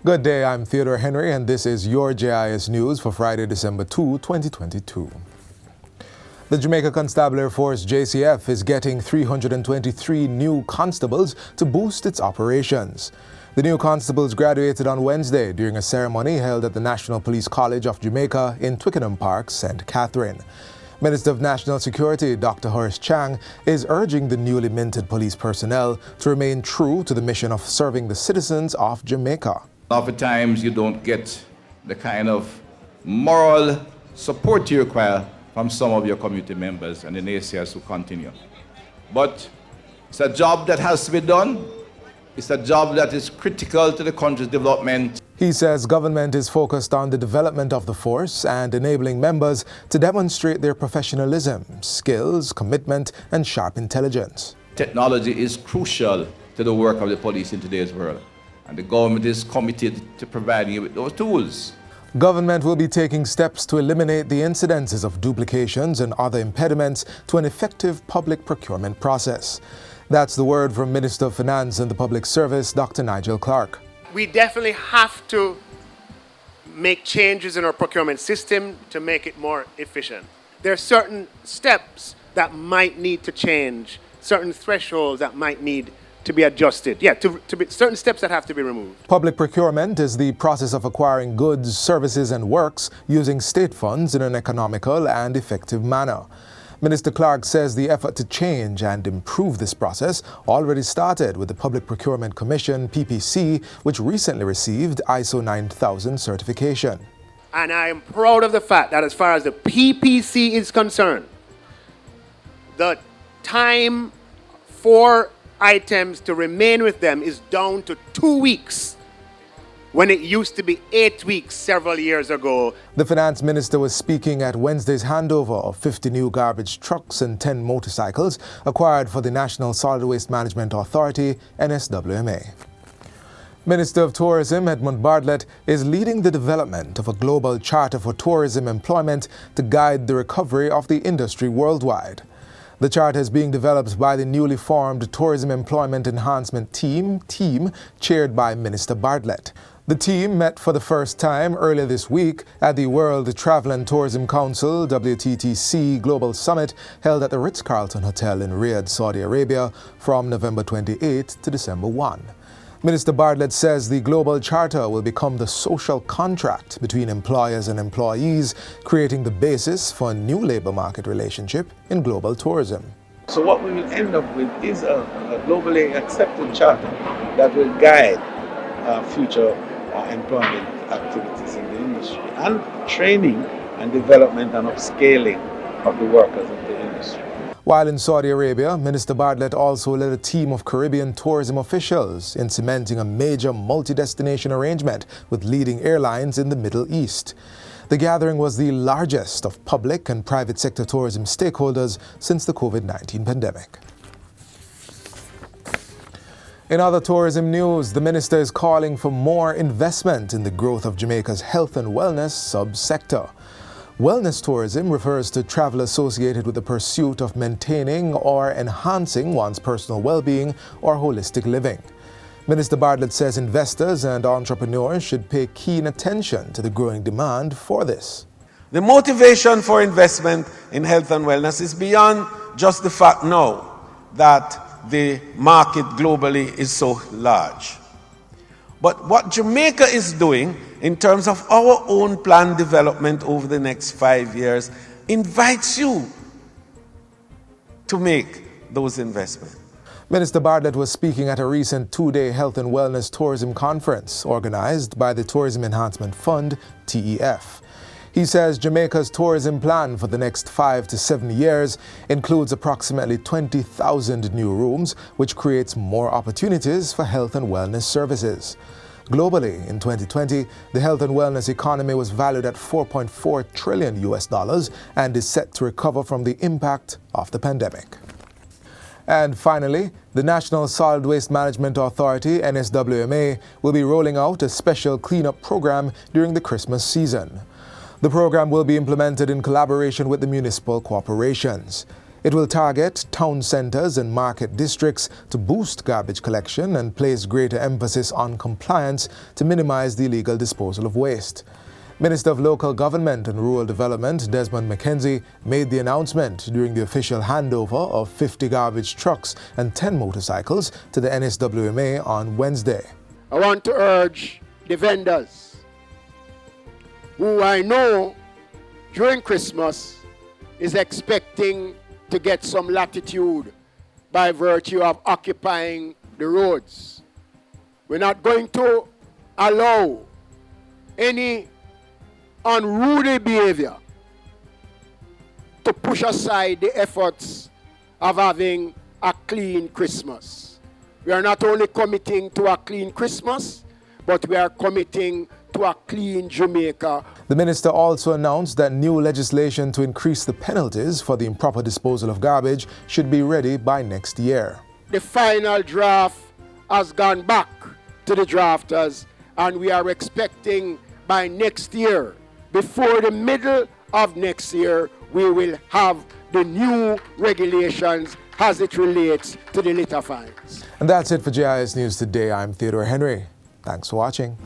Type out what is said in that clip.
Good day, I'm Theodore Henry, and this is your JIS News for Friday, December 2, 2022. The Jamaica Constabulary Force, JCF, is getting 323 new constables to boost its operations. The new constables graduated on Wednesday during a ceremony held at the National Police College of Jamaica in Twickenham Park, St. Catherine. Minister of National Security, Dr. Horace Chang, is urging the newly minted police personnel to remain true to the mission of serving the citizens of Jamaica. Oftentimes you don't get the kind of moral support you require from some of your community members and the naysayers who continue. But it's a job that has to be done. It's a job that is critical to the country's development. He says government is focused on the development of the force and enabling members to demonstrate their professionalism, skills, commitment, and sharp intelligence. Technology is crucial to the work of the police in today's world, and the government is committed to providing you with those tools. Government will be taking steps to eliminate the incidences of duplications and other impediments to an effective public procurement process. That's the word from Minister of Finance and the Public Service, Dr. Nigel Clark. We definitely have to make changes in our procurement system to make it more efficient. There are certain steps that might need to change, certain thresholds that might need to be adjusted. Certain steps that have to be removed. Public procurement is the process of acquiring goods, services, and works using state funds in an economical and effective manner. Minister Clark says the effort to change and improve this process already started with the Public Procurement Commission, PPC, which recently received ISO 9000 certification. And I am proud of the fact that as far as the PPC is concerned, the time for items to remain with them is down to 2 weeks, when it used to be 8 weeks several years ago. The finance minister was speaking at Wednesday's handover of 50 new garbage trucks and 10 motorcycles acquired for the National Solid Waste Management Authority, NSWMA. Minister of Tourism Edmund Bartlett is leading the development of a global charter for tourism employment to guide the recovery of the industry worldwide. The charter is being developed by the newly formed Tourism Employment Enhancement Team, chaired by Minister Bartlett. The team met for the first time earlier this week at the World Travel and Tourism Council WTTC Global Summit held at the Ritz-Carlton Hotel in Riyadh, Saudi Arabia from November 28 to December 1. Minister Bartlett says the global charter will become the social contract between employers and employees, creating the basis for a new labor market relationship in global tourism. So what we will end up with is a globally accepted charter that will guide future employment activities in the industry and training and development and upscaling of the workers in the industry. While in Saudi Arabia, Minister Bartlett also led a team of Caribbean tourism officials in cementing a major multi-destination arrangement with leading airlines in the Middle East. The gathering was the largest of public and private sector tourism stakeholders since the COVID-19 pandemic. In other tourism news, the minister is calling for more investment in the growth of Jamaica's health and wellness subsector. Wellness tourism refers to travel associated with the pursuit of maintaining or enhancing one's personal well-being or holistic living. Minister Bartlett says investors and entrepreneurs should pay keen attention to the growing demand for this. The motivation for investment in health and wellness is beyond just the fact now that the market globally is so large. But what Jamaica is doing in terms of our own planned development over the next 5 years invites you to make those investments. Minister Bartlett was speaking at a recent two-day health and wellness tourism conference organized by the Tourism Enhancement Fund, TEF. He says Jamaica's tourism plan for the next 5 to 7 years includes approximately 20,000 new rooms, which creates more opportunities for health and wellness services. Globally, in 2020, the health and wellness economy was valued at $4.4 trillion and is set to recover from the impact of the pandemic. And finally, the National Solid Waste Management Authority, NSWMA, will be rolling out a special cleanup program during the Christmas season. The program will be implemented in collaboration with the municipal corporations. It will target town centers and market districts to boost garbage collection and place greater emphasis on compliance to minimize the illegal disposal of waste. Minister of Local Government and Rural Development Desmond McKenzie made the announcement during the official handover of 50 garbage trucks and 10 motorcycles to the NSWMA on Wednesday. I want to urge the vendors who I know during Christmas is expecting to get some latitude by virtue of occupying the roads. We're not going to allow any unruly behavior to push aside the efforts of having a clean Christmas. We are not only committing to a clean Christmas, but we are committing to a clean Jamaica. The minister also announced that new legislation to increase the penalties for the improper disposal of garbage should be ready by next year. The final draft has gone back to the drafters, and we are expecting by next year, before the middle of next year, we will have the new regulations as it relates to the litter fines. And that's it for JIS News Today. I'm Theodore Henry. Thanks for watching.